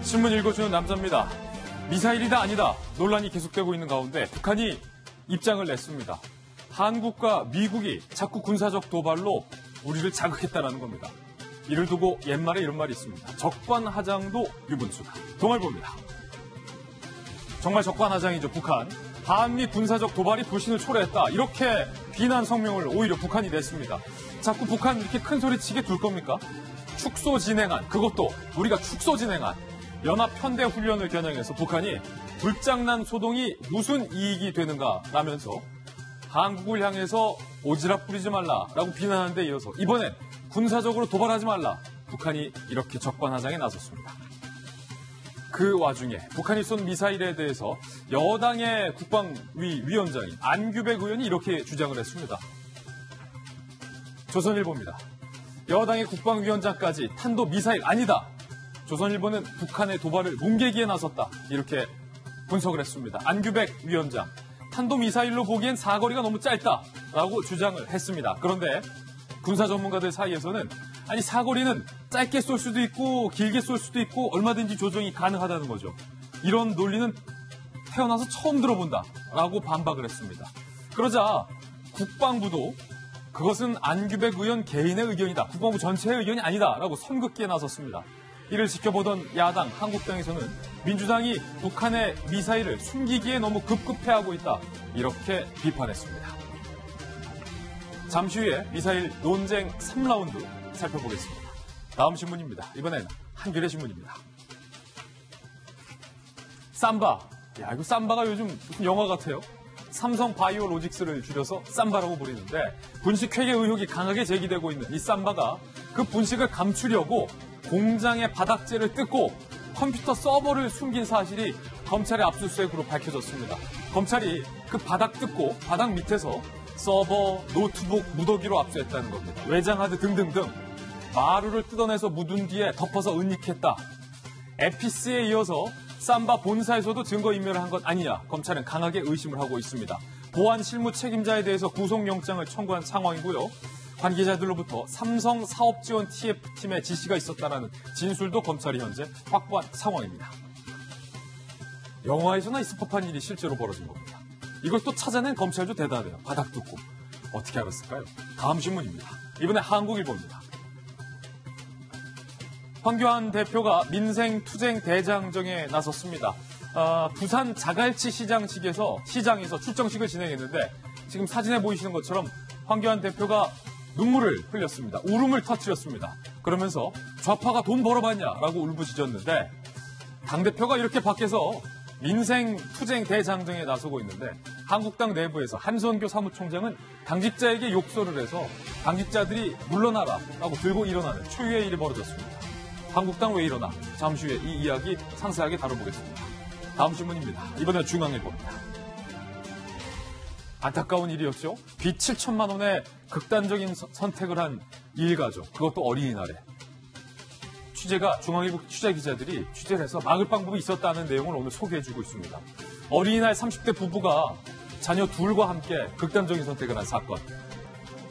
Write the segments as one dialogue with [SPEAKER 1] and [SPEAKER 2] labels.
[SPEAKER 1] 신문 읽어주는 남자입니다. 미사일이다 아니다 논란이 계속되고 있는 가운데 북한이 입장을 냈습니다. 한국과 미국이 자꾸 군사적 도발로 우리를 자극했다는 겁니다. 이를 두고 옛말에 이런 말이 있습니다. 적반하장도 유분수다. 동아일보입니다. 정말 적반하장이죠. 북한. 한미 군사적 도발이 불신을 초래했다. 이렇게 비난 성명을 오히려 북한이 냈습니다. 자꾸 북한 이렇게 큰 소리 치게 둘 겁니까? 축소 진행한, 그것도 우리가 축소 진행한 연합편대훈련을 겨냥해서 북한이 불장난 소동이 무슨 이익이 되는가 라면서 한국을 향해서 오지랖 부리지 말라라고 비난하는 데 이어서 이번엔 군사적으로 도발하지 말라. 북한이 이렇게 적반하장에 나섰습니다. 그 와중에 북한이 쏜 미사일에 대해서 여당의 국방위 위원장인 안규백 의원이 이렇게 주장을 했습니다. 조선일보입니다. 여당의 국방위원장까지 탄도 미사일 아니다. 조선일보는 북한의 도발을 뭉개기에 나섰다. 이렇게 분석을 했습니다. 안규백 위원장. 탄도미사일로 보기엔 사거리가 너무 짧다라고 주장을 했습니다. 그런데 군사 전문가들 사이에서는 아니 사거리는 짧게 쏠 수도 있고 길게 쏠 수도 있고 얼마든지 조정이 가능하다는 거죠. 이런 논리는 태어나서 처음 들어본다라고 반박을 했습니다. 그러자 국방부도 그것은 안규백 의원 개인의 의견이다. 국방부 전체의 의견이 아니다라고 선긋기에 나섰습니다. 이를 지켜보던 야당 한국당에서는 민주당이 북한의 미사일을 숨기기에 너무 급급해하고 있다. 이렇게 비판했습니다. 잠시 후에 미사일 논쟁 3라운드 살펴보겠습니다. 다음 신문입니다. 이번엔 한겨레 신문입니다. 삼바. 야, 이거 삼바가 요즘 무슨 영화 같아요. 삼성 바이오로직스를 줄여서 삼바라고 부르는데 분식 회계 의혹이 강하게 제기되고 있는 이 삼바가 그 분식을 감추려고 공장의 바닥재를 뜯고 컴퓨터 서버를 숨긴 사실이 검찰의 압수수색으로 밝혀졌습니다. 검찰이 그 바닥 뜯고 바닥 밑에서 서버, 노트북, 무더기로 압수했다는 겁니다. 외장하드 등등등 마루를 뜯어내서 묻은 뒤에 덮어서 은닉했다. 에피스에 이어서 삼바 본사에서도 증거인멸을 한 것 아니냐 검찰은 강하게 의심을 하고 있습니다. 보안 실무 책임자에 대해서 구속영장을 청구한 상황이고요. 관계자들로부터 삼성 사업지원 TF팀의 지시가 있었다는 진술도 검찰이 현재 확보한 상황입니다. 영화에서나 있을 법한 일이 실제로 벌어진 겁니다. 이걸 또 찾아낸 검찰도 대단해요. 바닥 뜯고. 어떻게 알았을까요? 다음 신문입니다. 이번에 한국일보입니다. 황교안 대표가 민생투쟁 대장정에 나섰습니다. 부산 자갈치 시장에서 출정식을 진행했는데 지금 사진에 보이시는 것처럼 황교안 대표가 눈물을 흘렸습니다. 울음을 터뜨렸습니다. 그러면서 좌파가 돈 벌어봤냐라고 울부짖었는데 당대표가 이렇게 밖에서 민생투쟁 대장정에 나서고 있는데 한국당 내부에서 한선교 사무총장은 당직자에게 욕설을 해서 당직자들이 물러나라라고 들고 일어나는 초유의 일이 벌어졌습니다. 한국당 왜 일어나? 잠시 후에 이 이야기 상세하게 다뤄보겠습니다. 다음 신문입니다. 이번엔 중앙일보입니다. 안타까운 일이었죠. 빚 7천만 원의 극단적인 선택을 한 일가족, 그것도 어린이날에. 취재가 중앙일보 취재기자들이 취재를 해서 막을 방법이 있었다는 내용을 오늘 소개해주고 있습니다. 어린이날 30대 부부가 자녀 둘과 함께 극단적인 선택을 한 사건.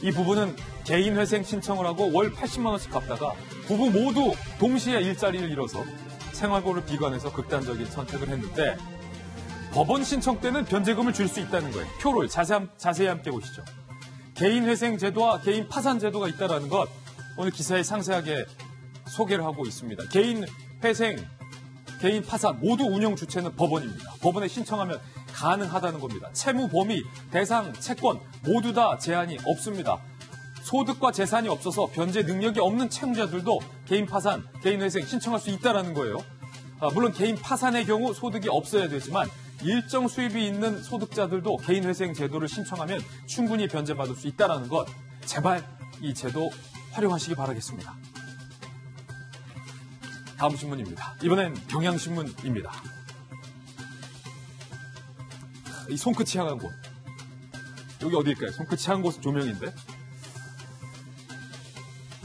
[SPEAKER 1] 이 부부는 개인회생 신청을 하고 월 80만 원씩 갚다가 부부 모두 동시에 일자리를 잃어서 생활고를 비관해서 극단적인 선택을 했는데 법원 신청 때는 변제금을 줄 수 있다는 거예요. 표를 자세히 함께 보시죠. 개인회생 제도와 개인 파산 제도가 있다는 것 오늘 기사에 상세하게 소개를 하고 있습니다. 개인회생, 개인 파산 모두 운영 주체는 법원입니다. 법원에 신청하면 가능하다는 겁니다. 채무 범위, 대상, 채권 모두 다 제한이 없습니다. 소득과 재산이 없어서 변제 능력이 없는 채무자들도 개인 파산, 개인 회생 신청할 수 있다는 거예요. 물론 개인 파산의 경우 소득이 없어야 되지만 일정 수입이 있는 소득자들도 개인 회생 제도를 신청하면 충분히 변제받을 수 있다는 것. 제발 이 제도 활용하시기 바라겠습니다. 다음 신문입니다. 이번엔 경향신문입니다. 이 손끝이 향한 곳. 여기 어디일까요? 손끝이 향한 곳은 조명인데.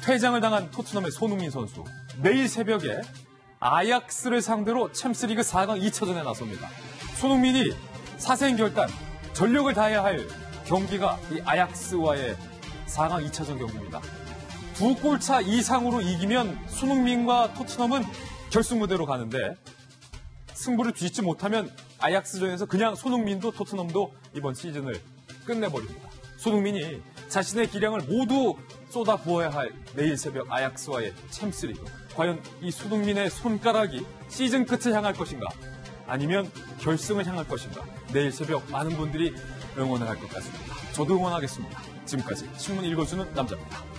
[SPEAKER 1] 퇴장을 당한 토트넘의 손흥민 선수. 내일 새벽에 아약스를 상대로 챔스리그 4강 2차전에 나섭니다. 손흥민이 사생결단, 전력을 다해야 할 경기가 이 아약스와의 4강 2차전 경기입니다. 2골차 이상으로 이기면 손흥민과 토트넘은 결승 무대로 가는데 승부를 뒤집지 못하면 아약스전에서 그냥 손흥민도 토트넘도 이번 시즌을 끝내버립니다. 손흥민이 자신의 기량을 모두 쏟아부어야 할 내일 새벽 아약스와의 챔스리그. 과연 이 손흥민의 손가락이 시즌 끝을 향할 것인가? 아니면 결승을 향할 것인가? 내일 새벽 많은 분들이 응원을 할 것 같습니다. 저도 응원하겠습니다. 지금까지 신문 읽어주는 남자입니다.